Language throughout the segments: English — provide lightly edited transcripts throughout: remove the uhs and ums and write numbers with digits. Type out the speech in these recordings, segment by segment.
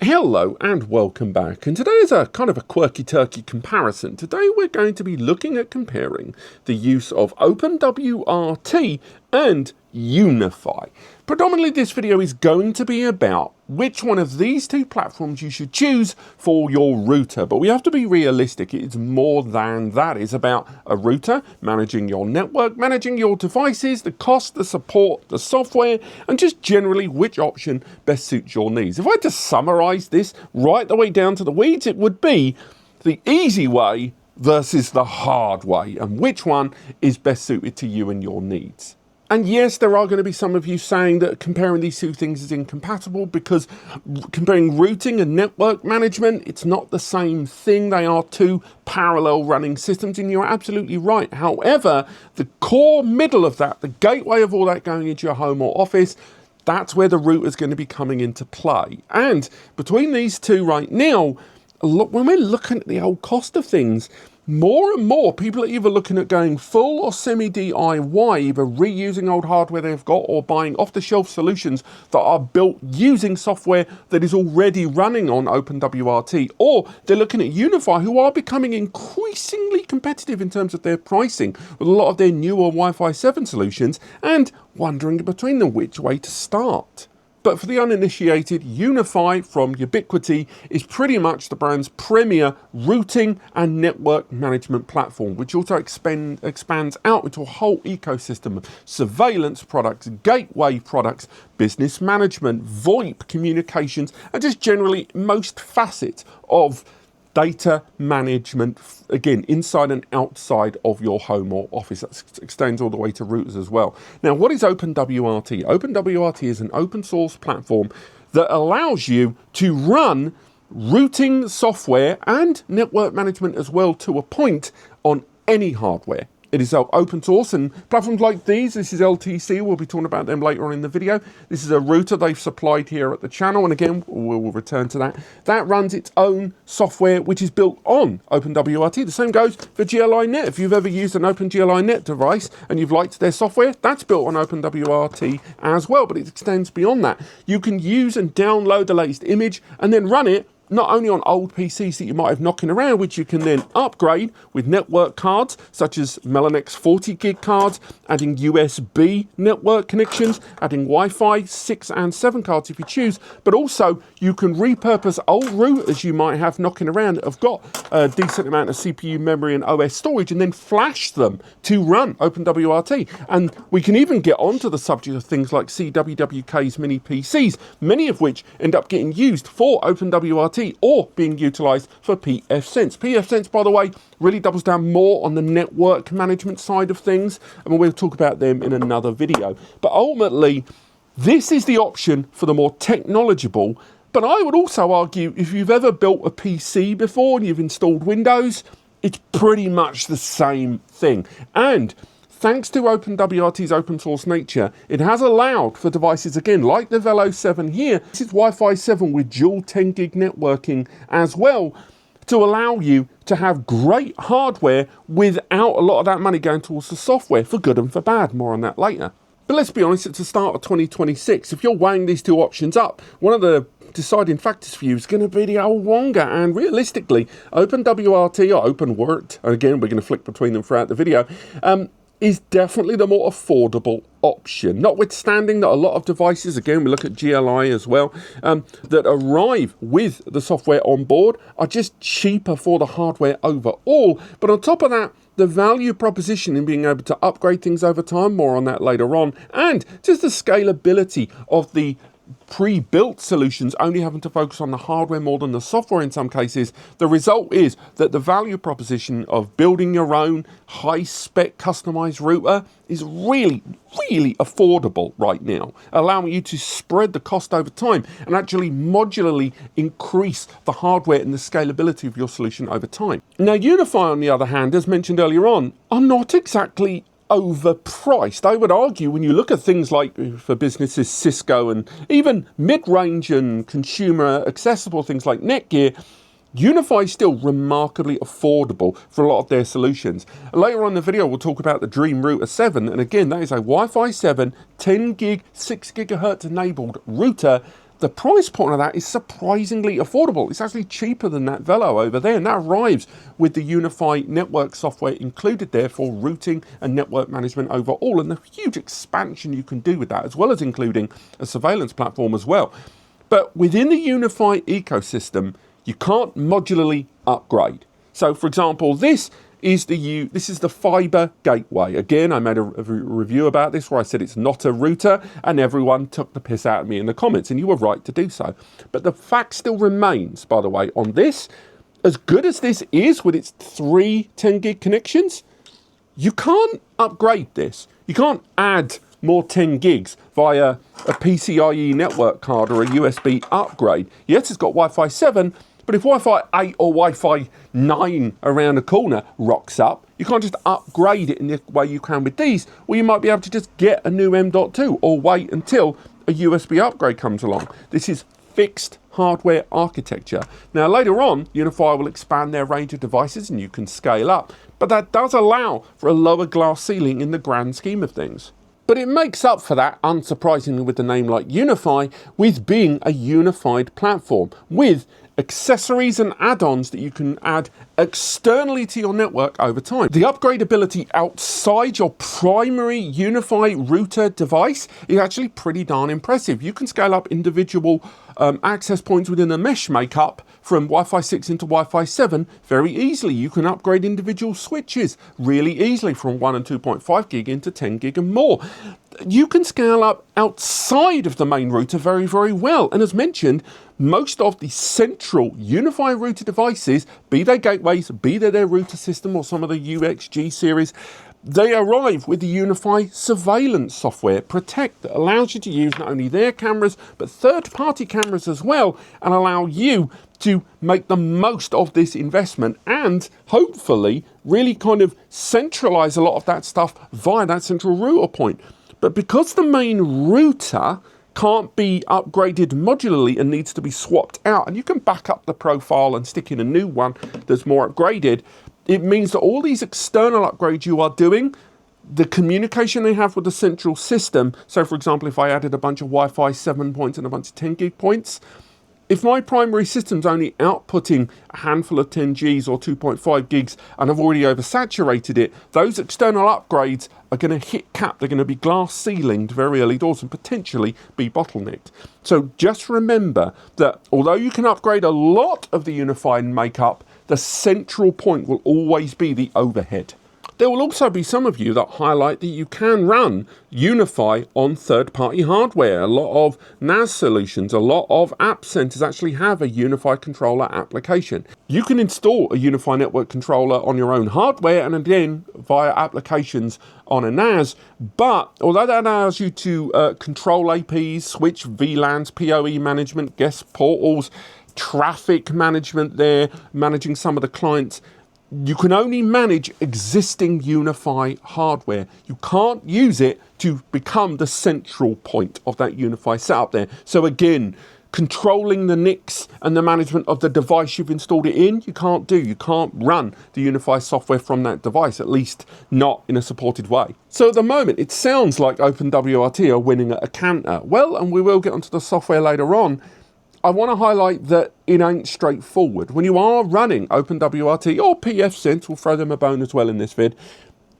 Hello and welcome back, and today is a kind of a quirky turkey comparison. Today we're going to be looking at comparing the use of OpenWRT and UniFi. Predominantly this video is going to be about which one of these two platforms you should choose for your router, but we have to be realistic. It's more than that. It's about a router, managing your network, managing your devices, the cost, the support, the software, and just generally which option best suits your needs. If I had to summarize this right the way down to the weeds, it would be the easy way versus the hard way, and which one is best suited to you and your needs. And yes, there are going to be some of you saying that comparing these two things is incompatible because comparing routing and network management, it's not the same thing. They are two parallel running systems, and you're absolutely right. However, the core middle of that, the gateway of all that going into your home or office, that's where the router is going to be coming into play. And between these two right now, when we're looking at the old cost of things, more and more people are either looking at going full or semi-DIY, either reusing old hardware they've got or buying off-the-shelf solutions that are built using software that is already running on OpenWRT, or they're looking at UniFi, who are becoming increasingly competitive in terms of their pricing with a lot of their newer Wi-Fi 7 solutions, and wondering between them which way to start. But for the uninitiated, UniFi from Ubiquiti is pretty much the brand's premier routing and network management platform, which also expands out into a whole ecosystem of surveillance products, gateway products, business management, VoIP communications, and just generally most facets of data management, again, inside and outside of your home or office. That extends all the way to routers as well. Now, what is OpenWRT? OpenWRT is an open source platform that allows you to run routing software and network management as well to a point on any hardware. It is open source, and platforms like these, this is LTC, we'll be talking about them later on in the video. This is a router they've supplied here at the channel, and again, we'll return to that. That runs its own software, which is built on OpenWRT. The same goes for Gl.iNet. If you've ever used an Gl.iNet device and you've liked their software, that's built on OpenWRT as well, but it extends beyond that. You can use and download the latest image and then run it not only on old PCs that you might have knocking around, which you can then upgrade with network cards, such as Mellonex's 40 gig cards, adding USB network connections, adding Wi-Fi 6 and 7 cards if you choose, but also you can repurpose old routers you might have knocking around that have got a decent amount of CPU memory and OS storage, and then flash them to run OpenWRT. And we can even get onto the subject of things like CWWK's mini PCs, many of which end up getting used for OpenWRT or being utilized for pfSense. pfSense, by the way, really doubles down more on the network management side of things, and we'll talk about them in another video. But ultimately, this is the option for the more technological. But I would also argue, if you've ever built a PC before and you've installed Windows, it's pretty much the same thing. And thanks to OpenWRT's open source nature, it has allowed for devices, again, like the Velo 7 here, this is Wi-Fi 7 with dual 10 gig networking as well, to allow you to have great hardware without a lot of that money going towards the software, for good and for bad. More on that later. But let's be honest, it's the start of 2026. If you're weighing these two options up, one of the deciding factors for you is going to be the old Wonga, and realistically, OpenWRT or OpenWRT, and again, we're going to flick between them throughout the video, is definitely the more affordable option, notwithstanding that a lot of devices, again we look at Gl.i as well, that arrive with the software on board are just cheaper for the hardware overall. But on top of that, the value proposition in being able to upgrade things over time, more on that later on, and just the scalability of the pre-built solutions only having to focus on the hardware more than the software in some cases, the result is that the value proposition of building your own high-spec customized router is really affordable right now, allowing you to spread the cost over time and actually modularly increase the hardware and the scalability of your solution over time. Now, UniFi, on the other hand, as mentioned earlier on, are not exactly overpriced. I would argue when you look at things like, for businesses, Cisco, and even mid-range and consumer accessible things like Netgear, UniFi is still remarkably affordable for a lot of their solutions. Later on in the video, we'll talk about the Dream Router 7, and again, that is a Wi-Fi 7, 10 gig, 6 gigahertz enabled router the price point of that is surprisingly affordable. It's actually cheaper than that Velo over there, and that arrives with the UniFi network software included there for routing and network management overall, and the huge expansion you can do with that, as well as including a surveillance platform as well. But within the UniFi ecosystem, you can't modularly upgrade. So for example, this is the fiber gateway. Again, I made a review about this where I said it's not a router, and everyone took the piss out of me in the comments, and you were right to do so. But the fact still remains, by the way, on this, as good as this is with its 3 10 gig connections, you can't upgrade this. You can't add more 10 gigs via a PCIe network card or a USB upgrade. Yes, it's got Wi-Fi 7, but if Wi-Fi 8 or Wi-Fi 9 around the corner rocks up, you can't just upgrade it in the way you can with these, or you might be able to just get a new M.2 or wait until a USB upgrade comes along. This is fixed hardware architecture. Now later on, UniFi will expand their range of devices and you can scale up, but that does allow for a lower glass ceiling in the grand scheme of things. But it makes up for that, unsurprisingly, with the name like UniFi, with being a unified platform, with accessories and add-ons that you can add externally to your network over time. The upgradability outside your primary UniFi router device is actually pretty darn impressive. You can scale up individual access points within a mesh makeup from Wi-Fi 6 into Wi-Fi 7 very easily. You can upgrade individual switches really easily from 1 and 2.5 gig into 10 gig and more. You can scale up outside of the main router very, very well. And as mentioned, most of the central UniFi router devices, be they gateways, be they their router system or some of the UXG series, they arrive with the UniFi surveillance software, Protect, that allows you to use not only their cameras, but third-party cameras as well, and allow you to make the most of this investment and hopefully really kind of centralize a lot of that stuff via that central router point. But because the main router can't be upgraded modularly and needs to be swapped out, and you can back up the profile and stick in a new one that's more upgraded, it means that all these external upgrades you are doing, the communication they have with the central system, so for example, if I added a bunch of Wi-Fi 7 points and a bunch of 10 gig points, if my primary system's only outputting a handful of 10 Gs or 2.5 gigs and I've already oversaturated it, those external upgrades are going to hit cap. They're going to be glass ceilinged very early doors and potentially be bottlenecked. So just remember that although you can upgrade a lot of the UniFi makeup, the central point will always be the overhead. There will also be some of you that highlight that you can run UniFi on third-party hardware. A lot of NAS solutions, a lot of app centers actually have a UniFi controller application. You can install a UniFi network controller on your own hardware and again via applications on a NAS, but although that allows you to control APs, switch VLANs, PoE management, guest portals, traffic management there, managing some of the clients, you can only manage existing UniFi hardware. You can't use it to become the central point of that UniFi setup there. So again, controlling the NICs and the management of the device you've installed it in, you can't do. You can't run the UniFi software from that device, at least not in a supported way. So at the moment, it sounds like OpenWRT are winning at a canter. Well, and we will get onto the software later on, I want to highlight that it ain't straightforward. When you are running OpenWRT or pfSense, we'll throw them a bone as well in this vid,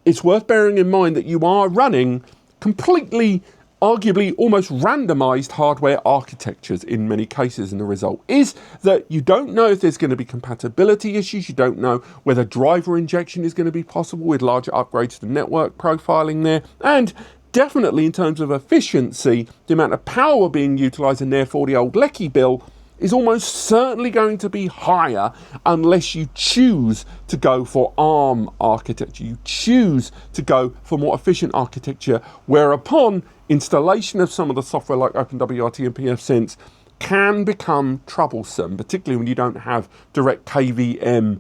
it's worth bearing in mind that you are running completely, arguably almost randomized hardware architectures in many cases, and the result is that you don't know if there's going to be compatibility issues, you don't know whether driver injection is going to be possible with larger upgrades to network profiling there, and definitely in terms of efficiency, the amount of power being utilized and therefore the old Lecky bill is almost certainly going to be higher unless you choose to go for ARM architecture. You choose to go for more efficient architecture, whereupon installation of some of the software like OpenWRT and pfSense can become troublesome, particularly when you don't have direct KVM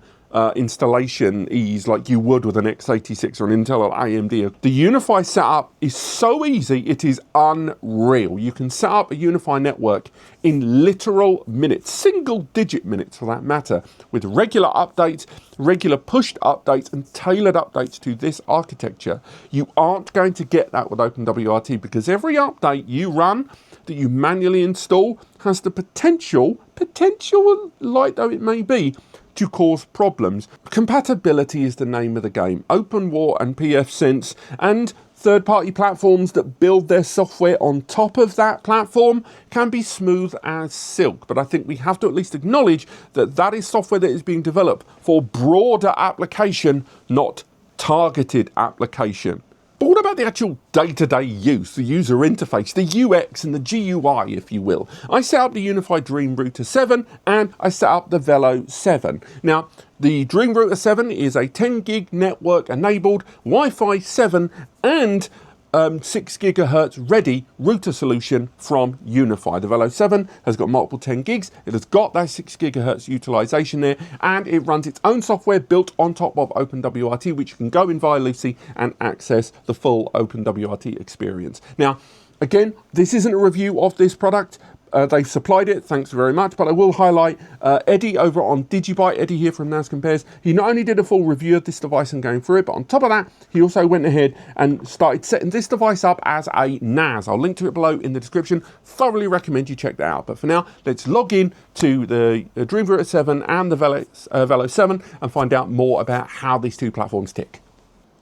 installation ease like you would with an x86 or an Intel or AMD. The UniFi setup is so easy, it is unreal. You can set up a UniFi network in literal minutes, single digit minutes for that matter, with regular updates, regular pushed updates and tailored updates to this architecture. You aren't going to get that with OpenWRT because every update you run that you manually install has the potential, light though it may be, to cause problems. Compatibility is the name of the game. OpenWRT and pfSense and third-party platforms that build their software on top of that platform can be smooth as silk. But I think we have to at least acknowledge that that is software that is being developed for broader application, not targeted application. But what about the actual day-to-day use, the user interface, the UX and the GUI, if you will? I set up the UniFi Dream Router 7 and I set up the Velo 7. Now, the Dream Router 7 is a 10 gig network enabled Wi-Fi 7 and 6 gigahertz ready router solution from UniFi. The Velo 7 has got multiple 10 gigs, it has got that 6 gigahertz utilization there, and it runs its own software built on top of OpenWRT, which you can go in via Lucy and access the full OpenWRT experience. Now, again, this isn't a review of this product. They've supplied it, thanks very much, but I will highlight Eddie over on Digibyte, Eddie here from NAS Compares. He not only did a full review of this device and going through it, but on top of that, he also went ahead and started setting this device up as a NAS. I'll link to it below in the description. Thoroughly recommend you check that out. But for now, let's log in to the Dream Router 7 and the Velo 7 and find out more about how these two platforms tick.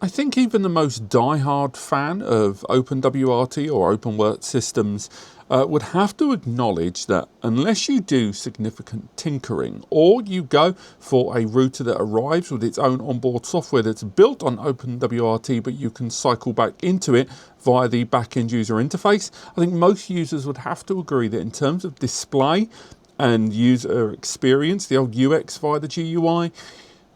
I think even the most die-hard fan of OpenWRT or OpenWRT systems would have to acknowledge that unless you do significant tinkering or you go for a router that arrives with its own onboard software that's built on OpenWRT but you can cycle back into it via the back-end user interface, I think most users would have to agree that in terms of display and user experience, the old UX via the GUI,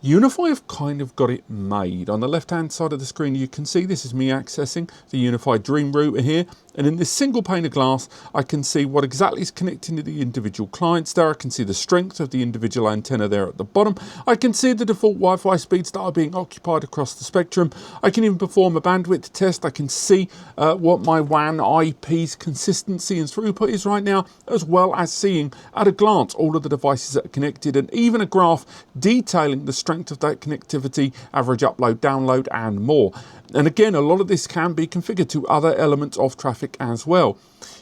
UniFi have kind of got it made. On the left-hand side of the screen, you can see this is me accessing the UniFi Dream Router here. And in this single pane of glass, I can see what exactly is connecting to the individual clients there. I can see the strength of the individual antenna there at the bottom. I can see the default Wi-Fi speeds that are being occupied across the spectrum. I can even perform a bandwidth test. I can see what my WAN IP's consistency and throughput is right now, as well as seeing at a glance all of the devices that are connected and even a graph detailing the strength of that connectivity, average upload, download, and more. And again, a lot of this can be configured to other elements of traffic as well.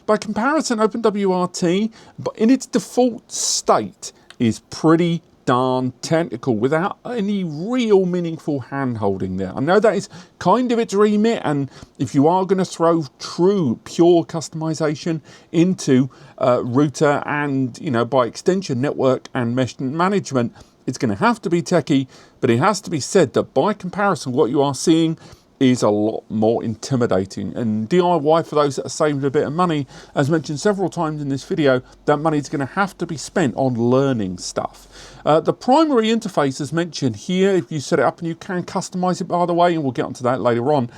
By comparison, OpenWRT, but in its default state, is pretty darn technical without any real meaningful hand-holding there. I know that is kind of its remit, and if you are going to throw true, pure customization into router and, you know, by extension, network and mesh management, it's going to have to be techie, but it has to be said that by comparison, what you are seeing is a lot more intimidating. And DIY, for those that are saving a bit of money, as mentioned several times in this video, that money is going to have to be spent on learning stuff. The primary interface, as mentioned here, if you set it up, and you can customize it, by the way, and we'll get onto that later on,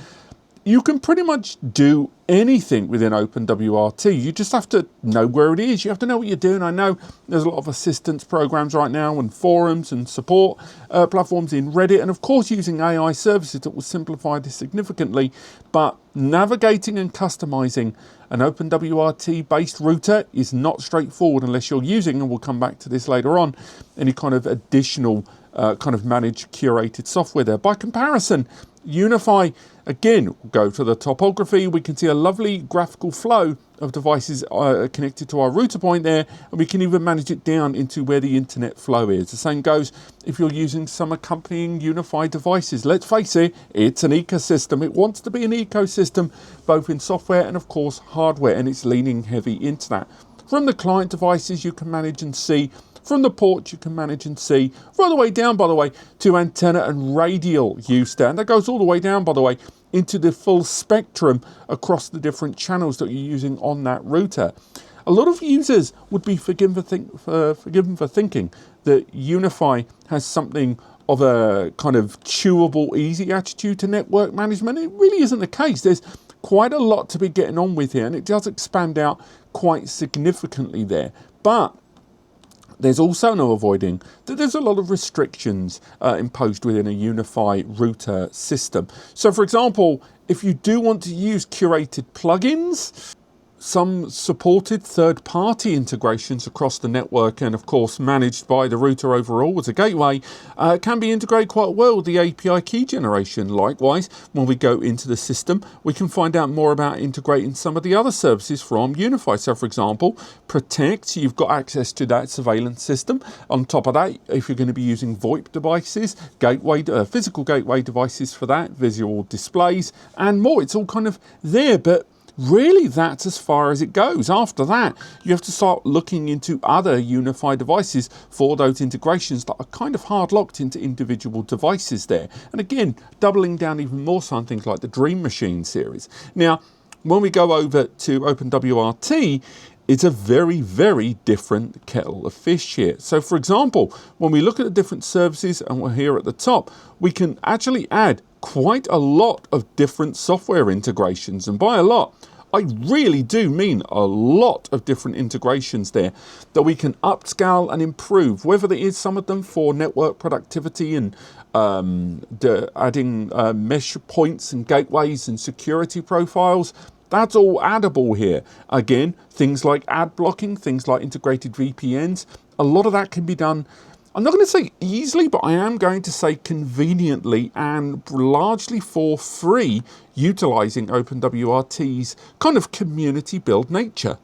you can pretty much do anything within OpenWRT. You just have to know where it is. You have to know what you're doing. I know there's a lot of assistance programs right now and forums and support platforms in Reddit, and of course using AI services that will simplify this significantly. But navigating and customizing an OpenWRT based router is not straightforward unless you're using, and we'll come back to this later on, any kind of additional kind of managed curated software there. By comparison, UniFi, again, go to the topography, we can see a lovely graphical flow of devices connected to our router point there, and we can even manage it down into where the internet flow is. The same goes if you're using some accompanying UniFi devices. Let's face it, it's an ecosystem. It wants to be an ecosystem, both in software and of course hardware, and it's leaning heavy into that. From the client devices you can manage and see, from the ports you can manage and see, right the way down, by the way, to antenna and radial use there. And that goes all the way down, by the way, into the full spectrum across the different channels that you're using on that router. A lot of users would be forgiven for thinking that UniFi has something of a kind of chewable, easy attitude to network management. It really isn't the case. There's quite a lot to be getting on with here, and it does expand out quite significantly there. But there's also no avoiding that there's a lot of restrictions imposed within a UniFi router system. So for example, if you do want to use curated plugins, some supported third-party integrations across the network, and of course managed by the router overall as a gateway, can be integrated quite well with the API key generation. Likewise, when we go into the system, we can find out more about integrating some of the other services from UniFi. So for example, Protect, you've got access to that surveillance system. On top of that, if you're going to be using VoIP devices, physical gateway devices for that, visual displays and more, it's all kind of there, but really that's as far as it goes. After that, you have to start looking into other UniFi devices for those integrations that are kind of hard locked into individual devices there. And again, doubling down even more so on things like the Dream Machine series. Now, when we go over to OpenWRT, it's a very, very different kettle of fish here. So for example, when we look at the different services and we're here at the top, we can actually add quite a lot of different software integrations. And by a lot, I really do mean a lot of different integrations there that we can upscale and improve, whether it is some of them for network productivity and adding mesh points and gateways and security profiles. That's all addable here. Again, things like ad blocking, things like integrated VPNs, a lot of that can be done, I'm not going to say easily, but I am going to say conveniently and largely for free, utilizing OpenWRT's kind of community build nature.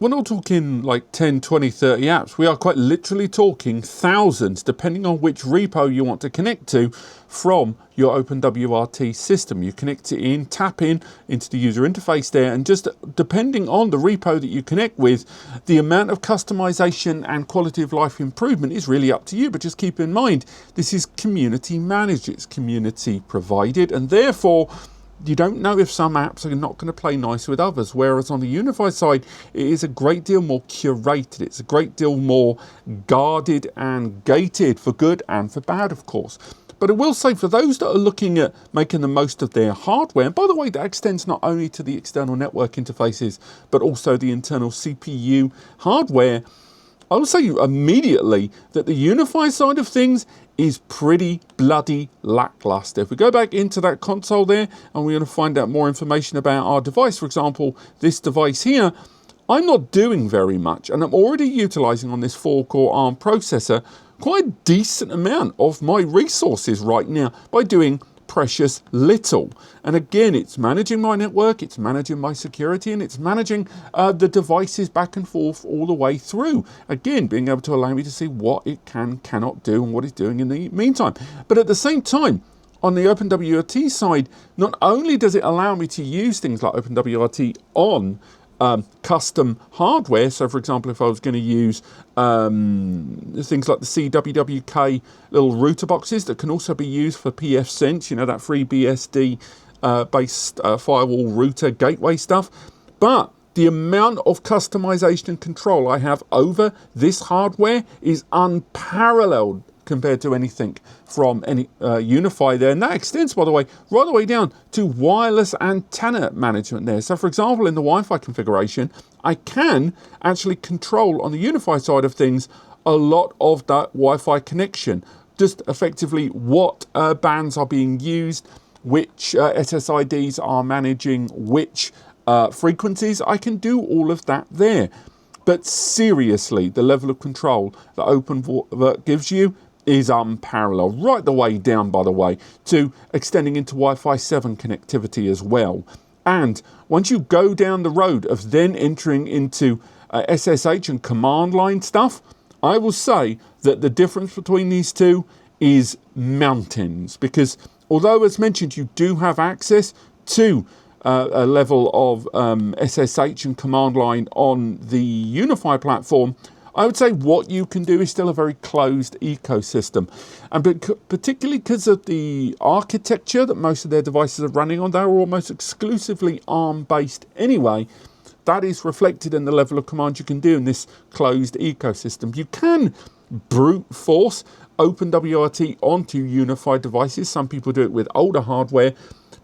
We're not talking like 10, 20, 30 apps. We are quite literally talking thousands, depending on which repo you want to connect to from your OpenWRT system. You connect it in, tap in into the user interface there, and just depending on the repo that you connect with, the amount of customization and quality of life improvement is really up to you. But just keep in mind, this is community managed, it's community provided, and therefore you don't know if some apps are not going to play nice with others, whereas on the UniFi side, it is a great deal more curated. It's a great deal more guarded and gated for good and for bad, of course. But I will say, for those that are looking at making the most of their hardware, and by the way, that extends not only to the external network interfaces, but also the internal CPU hardware, I will say immediately that the UniFi side of things is pretty bloody lackluster. If we go back into that console there and we're going to find out more information about our device, for example, this device here, I'm not doing very much, and I'm already utilizing on this 4-core ARM processor quite a decent amount of my resources right now by doing precious little. And again, it's managing my network, it's managing my security, and it's managing the devices back and forth all the way through. Again, being able to allow me to see what it cannot do and what it's doing in the meantime. But at the same time, on the OpenWRT side, not only does it allow me to use things like OpenWRT on custom hardware. So for example, if I was going to use things like the CWWK little router boxes that can also be used for pfSense, you know, that free BSD based firewall router gateway stuff. But the amount of customization and control I have over this hardware is unparalleled compared to anything from any UniFi there. And that extends, by the way, right the way down to wireless antenna management there. So for example, in the Wi-Fi configuration, I can actually control on the UniFi side of things a lot of that Wi-Fi connection, just effectively what bands are being used, which SSIDs are managing which frequencies. I can do all of that there. But seriously, the level of control that OpenWRT gives you is unparalleled, right the way down, by the way, to extending into Wi-Fi 7 connectivity as well. And once you go down the road of then entering into SSH and command line stuff, I will say that the difference between these two is mountains, because although, as mentioned, you do have access to a level of SSH and command line on the UniFi platform, I would say what you can do is still a very closed ecosystem. And particularly because of the architecture that most of their devices are running on, they're almost exclusively ARM-based anyway. That is reflected in the level of command you can do in this closed ecosystem. You can brute force OpenWRT onto UniFi devices. Some people do it with older hardware.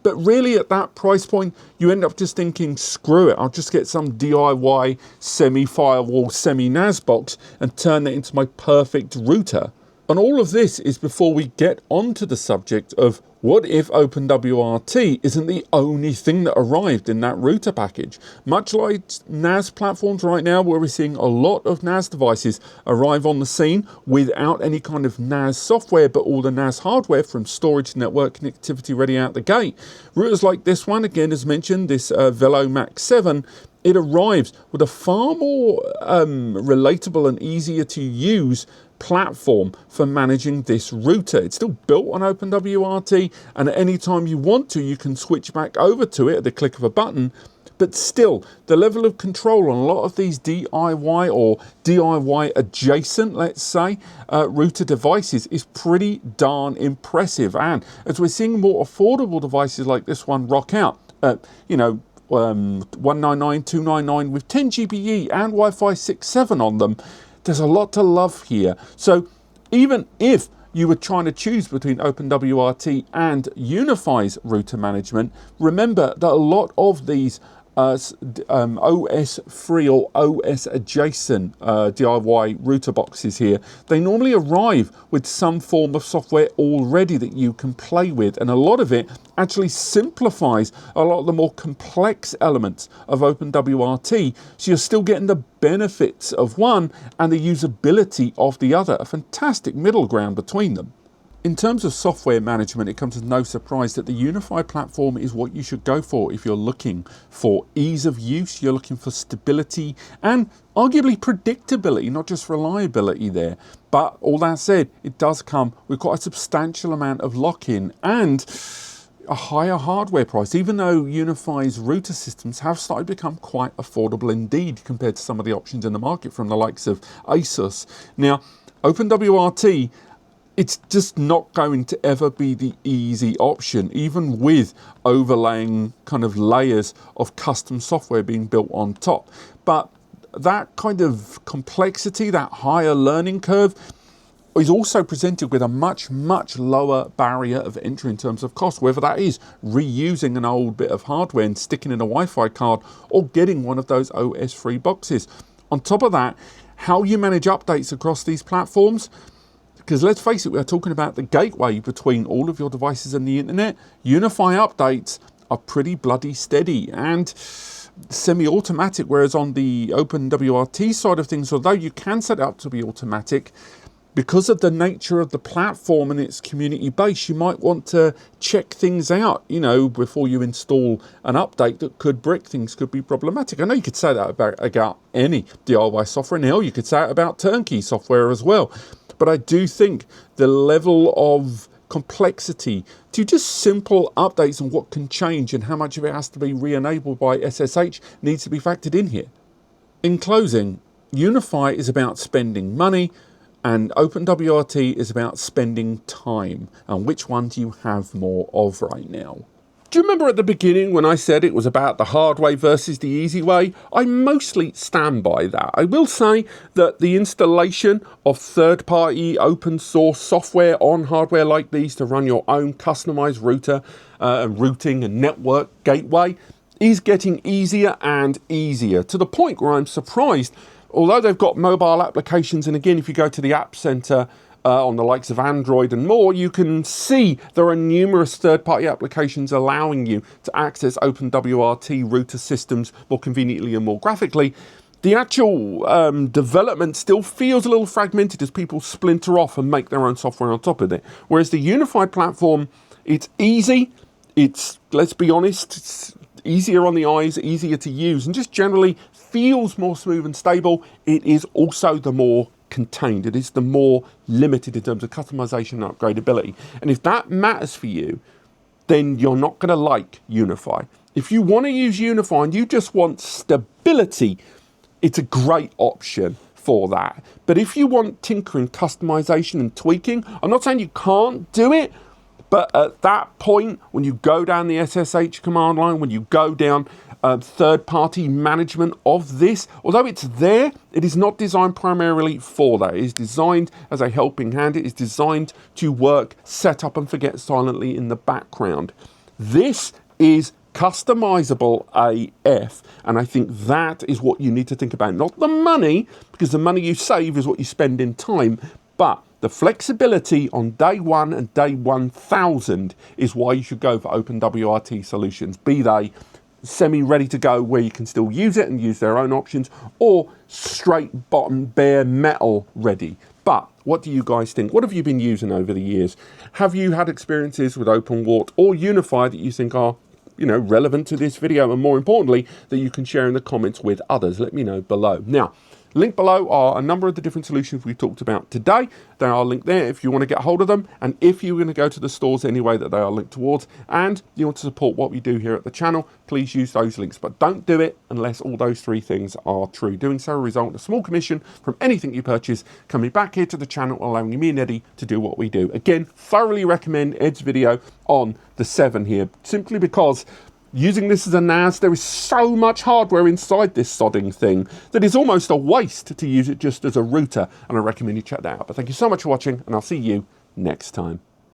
But really, at that price point, you end up just thinking, screw it, I'll just get some DIY semi-firewall, semi-NAS box and turn that into my perfect router. And all of this is before we get onto the subject of what if OpenWRT isn't the only thing that arrived in that router package. Much like NAS platforms right now, where we're seeing a lot of NAS devices arrive on the scene without any kind of NAS software, but all the NAS hardware from storage to network connectivity ready out the gate. Routers like this one, again as mentioned, this Velo Max 7, it arrives with a far more relatable and easier to use platform for managing this router. It's still built on OpenWRT, and at any time you want to, you can switch back over to it at the click of a button. But still, the level of control on a lot of these DIY or DIY adjacent, let's say, router devices is pretty darn impressive. And as we're seeing more affordable devices like this one rock out, 199, 299 with 10 GBE and Wi-Fi 6.7 on them, there's a lot to love here. So even if you were trying to choose between OpenWRT and UniFi's router management, remember that a lot of these OS free or OS adjacent DIY router boxes here, they normally arrive with some form of software already that you can play with, and a lot of it actually simplifies a lot of the more complex elements of OpenWRT, so you're still getting the benefits of one and the usability of the other, a fantastic middle ground between them. In terms of software management, it comes as no surprise that the UniFi platform is what you should go for if you're looking for ease of use, you're looking for stability and arguably predictability, not just reliability there. But all that said, it does come with quite a substantial amount of lock-in and a higher hardware price, even though UniFi's router systems have started to become quite affordable indeed compared to some of the options in the market from the likes of ASUS. Now, OpenWRT, it's just not going to ever be the easy option, even with overlaying kind of layers of custom software being built on top. But that kind of complexity, that higher learning curve, is also presented with a much, much lower barrier of entry in terms of cost, whether that is reusing an old bit of hardware and sticking in a Wi-Fi card or getting one of those OS-free boxes. On top of that, how you manage updates across these platforms, because let's face it, we're talking about the gateway between all of your devices and the internet. UniFi updates are pretty bloody steady and semi-automatic, whereas on the OpenWRT side of things, although you can set it up to be automatic, because of the nature of the platform and its community base, you might want to check things out, before you install an update that could break things, could be problematic. I know you could say that about any DIY software now. You could say it about turnkey software as well. But I do think the level of complexity to just simple updates and what can change and how much of it has to be re-enabled by SSH needs to be factored in here. In closing, UniFi is about spending money and OpenWRT is about spending time. And which one do you have more of right now? Do you remember at the beginning when I said it was about the hard way versus the easy way? I mostly stand by that. I will say that the installation of third-party open source software on hardware like these to run your own customized router, routing and network gateway is getting easier and easier, to the point where I'm surprised, although they've got mobile applications, and again, if you go to the App Center, on the likes of Android and more, you can see there are numerous third-party applications allowing you to access OpenWRT router systems more conveniently and more graphically. The actual development still feels a little fragmented as people splinter off and make their own software on top of it. Whereas the UniFi platform, it's easy, it's, let's be honest, it's easier on the eyes, easier to use, and just generally feels more smooth and stable. It is also the more contained. It is the more limited in terms of customization and upgradability. And if that matters for you, then you're not going to like UniFi. If you want to use UniFi and you just want stability, it's a great option for that. But if you want tinkering, customization and tweaking, I'm not saying you can't do it, but at that point, when you go down the SSH command line, when you go down third-party management of this, although it's there, it is not designed primarily for that. It is designed as a helping hand. It is designed to work, set up and forget silently in the background. This is customizable AF, and I think that is what you need to think about. Not the money, because the money you save is what you spend in time, but The flexibility on day 1 and day 1000 is why you should go for OpenWRT solutions, be they semi-ready to go where you can still use it and use their own options, or straight bottom bare metal ready. But what do you guys think? What have you been using over the years? Have you had experiences with OpenWRT or UniFi that you think are, you know, relevant to this video, and more importantly, that you can share in the comments with others? Let me know below. Now, linked below are a number of the different solutions we talked about today. They are linked there if you want to get hold of them, and if you're going to go to the stores anyway that they are linked towards, and you want to support what we do here at the channel, please use those links. But don't do it unless all those 3 things are true. Doing so will result in a small commission from anything you purchase coming back here to the channel, allowing me and Eddie to do what we do. Again, thoroughly recommend Ed's video on the 7 here, simply because using this as a NAS, there is so much hardware inside this sodding thing that it's almost a waste to use it just as a router, and I recommend you check that out. But thank you so much for watching, and I'll see you next time.